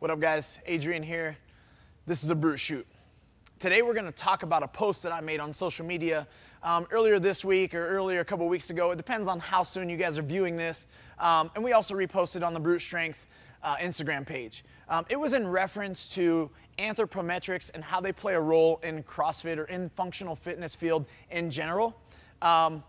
What up, guys? Adrian here. This is a brute shoot. Today we're going to talk about a post that I made on social media earlier this week or earlier a couple weeks ago. It depends on how soon you guys are viewing this. And we also reposted on the Brute Strength Instagram page. It was in reference to Anthropometrics and how they play a role in CrossFit or in functional fitness field in general. When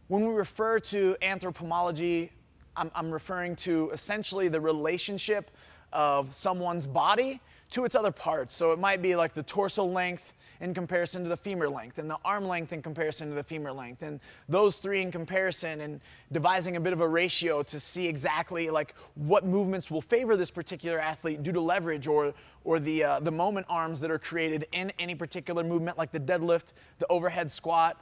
we refer to anthropology, I'm referring to essentially the relationship of someone's body to its other parts. So it might be like the torso length in comparison to the femur length, and the arm length in comparison to the femur length, and those three in comparison, and devising a bit of a ratio to see exactly like what movements will favor this particular athlete due to leverage or the moment arms that are created in any particular movement, like the deadlift, the overhead squat,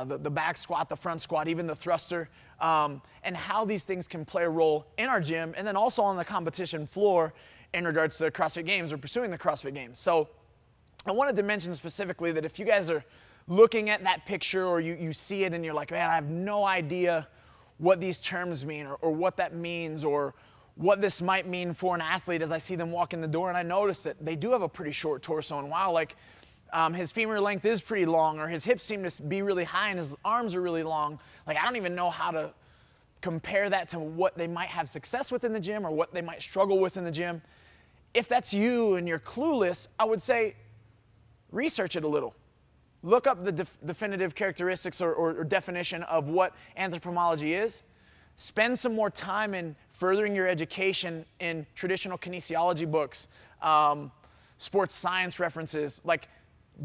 the back squat, the front squat, even the thruster, and how these things can play a role in our gym and then also on the competition floor in regards to CrossFit Games or pursuing the CrossFit Games. So I wanted to mention specifically that if you guys are looking at that picture or you see it and you're like, man, I have no idea what these terms mean or what that means or what this might mean for an athlete as I see them walk in the door, and I notice that they do have a pretty short torso, and wow, like his femur length is pretty long, or his hips seem to be really high and his arms are really long. Like, I don't even know how to compare that to what they might have success with in the gym or what they might struggle with in the gym. If that's you and you're clueless, I would say research it a little. Look up the definitive characteristics or definition of what anthropology is. Spend some more time in furthering your education in traditional kinesiology books, sports science references. Like,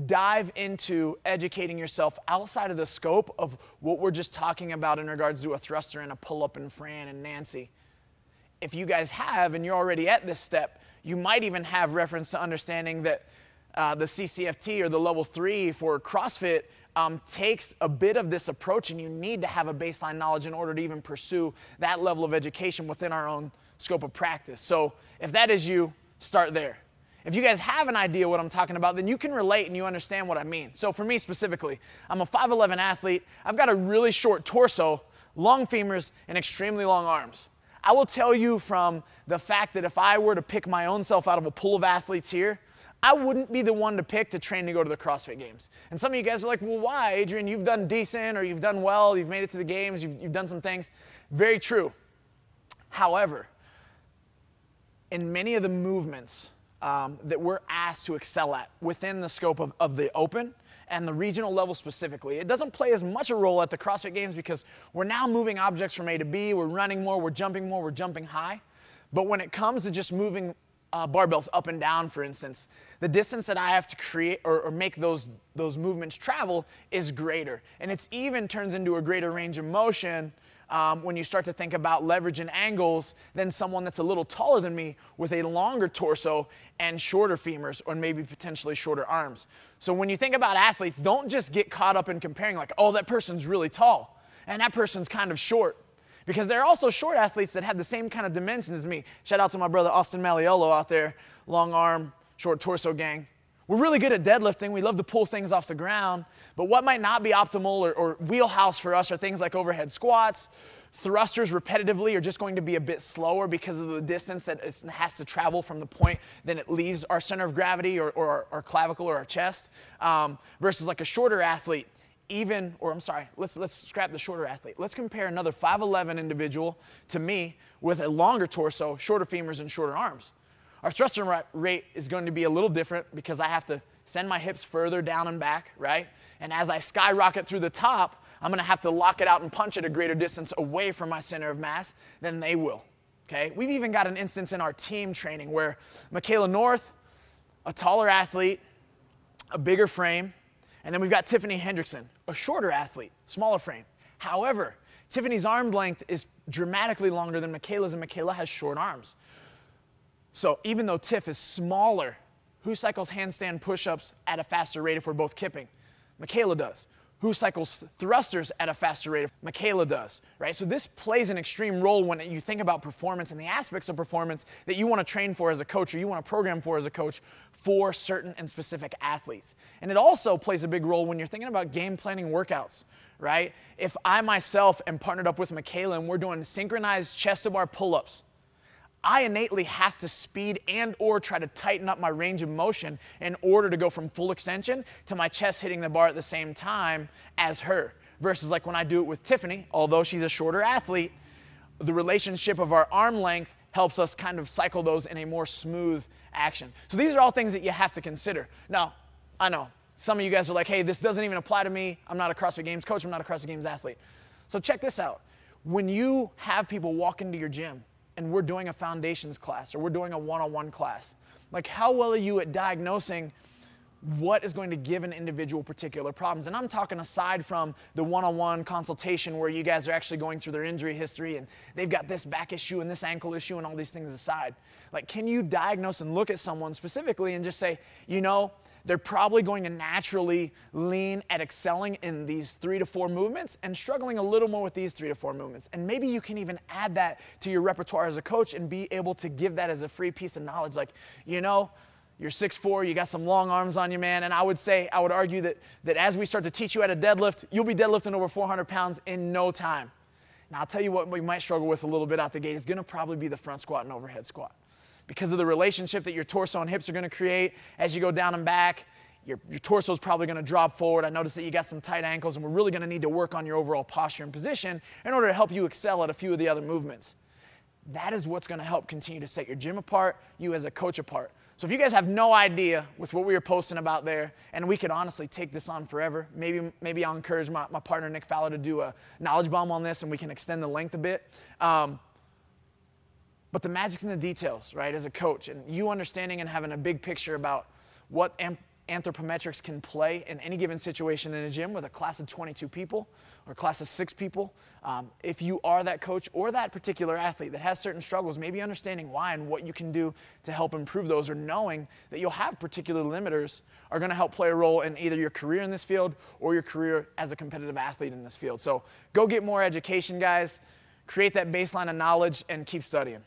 dive into educating yourself outside of the scope of what we're just talking about in regards to a thruster and a pull-up and Fran and Nancy. If you guys have and you're already at this step, you might even have reference to understanding that the CCFT or the level 3 for CrossFit takes a bit of this approach, and you need to have a baseline knowledge in order to even pursue that level of education within our own scope of practice. So if that is you, start there. If you guys have an idea what I'm talking about, then you can relate and you understand what I mean. So for me specifically, I'm a 5'11" athlete. I've got a really short torso, long femurs, and extremely long arms. I will tell you from the fact that if I were to pick my own self out of a pool of athletes here, I wouldn't be the one to pick to train to go to the CrossFit Games. And some of you guys are like, well, why, Adrian? You've done decent, or you've done well, you've made it to the games, you've done some things. Very true. However, in many of the movements that we're asked to excel at within the scope of the open and the regional level specifically, it doesn't play as much a role at the CrossFit Games because we're now moving objects from A to B, we're running more, we're jumping high. But when it comes to just moving barbells up and down, for instance, the distance that I have to create or make those movements travel is greater. And it even turns into a greater range of motion when you start to think about leverage and angles than someone that's a little taller than me with a longer torso and shorter femurs or maybe potentially shorter arms. So when you think about athletes, don't just get caught up in comparing like, oh, that person's really tall and that person's kind of short. Because there are also short athletes that have the same kind of dimensions as me. Shout out to my brother Austin Maliello out there, long arm, short torso gang. We're really good at deadlifting. We love to pull things off the ground. But what might not be optimal or wheelhouse for us are things like overhead squats. Thrusters repetitively are just going to be a bit slower because of the distance that it has to travel from the point then it leaves our center of gravity or our clavicle or our chest, versus like a shorter athlete. Let's scrap the shorter athlete. Let's compare another 5'11" individual to me with a longer torso, shorter femurs, and shorter arms. Our thruster rate is going to be a little different because I have to send my hips further down and back, right? And as I skyrocket through the top, I'm going to have to lock it out and punch at a greater distance away from my center of mass than they will, okay? We've even got an instance in our team training where Michaela North, a taller athlete, a bigger frame, and then we've got Tiffany Hendrickson, a shorter athlete, smaller frame. However, Tiffany's arm length is dramatically longer than Michaela's, and Michaela has short arms. So even though Tiff is smaller, who cycles handstand push-ups at a faster rate if we're both kipping? Michaela does. Who cycles thrusters at a faster rate? Michaela does, right? So this plays an extreme role when you think about performance and the aspects of performance that you want to train for as a coach or you want to program for as a coach for certain and specific athletes. And it also plays a big role when you're thinking about game planning workouts, right? If I myself am partnered up with Michaela and we're doing synchronized chest to bar pull-ups, I innately have to speed and or try to tighten up my range of motion in order to go from full extension to my chest hitting the bar at the same time as her. Versus like when I do it with Tiffany, although she's a shorter athlete, the relationship of our arm length helps us kind of cycle those in a more smooth action. So these are all things that you have to consider. Now, I know some of you guys are like, hey, this doesn't even apply to me. I'm not a CrossFit Games coach. I'm not a CrossFit Games athlete. So check this out. When you have people walk into your gym and we're doing a foundations class or we're doing a one-on-one class, like how well are you at diagnosing what is going to give an individual particular problems? And I'm talking aside from the one-on-one consultation where you guys are actually going through their injury history and they've got this back issue and this ankle issue and all these things aside. Like, can you diagnose and look at someone specifically and just say, you know, they're probably going to naturally lean at excelling in these 3 to 4 movements and struggling a little more with these 3 to 4 movements. And maybe you can even add that to your repertoire as a coach and be able to give that as a free piece of knowledge. Like, you know, you're 6'4", you got some long arms on you, man. And I would argue that as we start to teach you how to deadlift, you'll be deadlifting over 400 pounds in no time. Now, I'll tell you what we might struggle with a little bit out the gate is going to probably be the front squat and overhead squat. Because of the relationship that your torso and hips are going to create as you go down and back, your torso is probably going to drop forward. I noticed that you got some tight ankles, and we're really going to need to work on your overall posture and position in order to help you excel at a few of the other movements. That is what's going to help continue to set your gym apart, you as a coach apart. So if you guys have no idea with what we were posting about there, and we could honestly take this on forever, maybe I'll encourage my partner Nick Fowler to do a knowledge bomb on this and we can extend the length a bit. But the magic's in the details, right, as a coach. And you understanding and having a big picture about what Anthropometrics can play in any given situation in a gym with a class of 22 people or a class of 6 people. If you are that coach or that particular athlete that has certain struggles, maybe understanding why and what you can do to help improve those, or knowing that you'll have particular limiters are going to help play a role in either your career in this field or your career as a competitive athlete in this field. So go get more education, guys. Create that baseline of knowledge and keep studying.